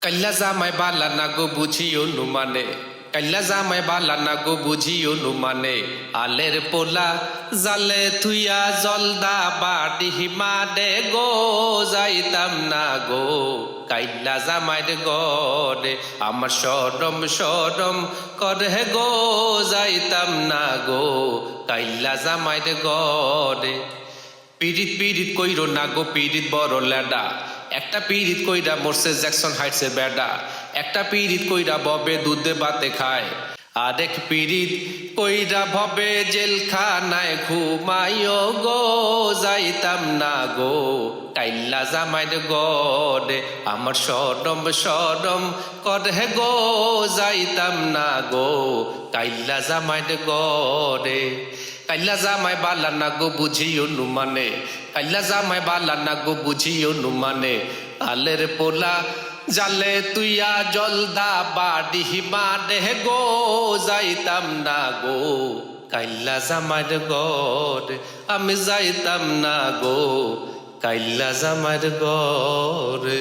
কাল্লা জামাই বালা না গো বুঝিও নুমানে কাল্লা জামাই বালা না গো বুঝিও নুমানে আলের পোলা জালে থুইয়া জলদা বাড়ি হিমা দে গো যাইতাম না গো কাল্লা জামাইর গড়ে আমার সরম সরম করে গো যাইতাম না গো কাল্লা জামাইর গড়ে পিরিত পিরিত কইরো না গো পিরিত বড় লেডা একটা পিরিত কইরা মরছে জ্যাকসন হাইটসে বেডা একটা পিরিত কইরা ববে দুধে বাতে খায় আরেক পিরিত কইরা ভবে জেলখানায় ঘুমাইও গো যাইতাম না গো কাইল্লা জামাইর গড়ে আমার সরম সরম করে গো যাইতাম না গো কাইল্লা জামাইর গড়ে কাল্লা জামাই বালা না গো বুঝিও নুমানে কাল্লা জামাই বালা না গো বুঝিও নুমানে আলের পোলা জালে তুইয়া জলদা বাড়ি হিমা দেহ গো যাইতাম না গো কাল্লা জামাইর গড়ে আমি যাইতাম না গো কাল্লা জামাইর গড়ে।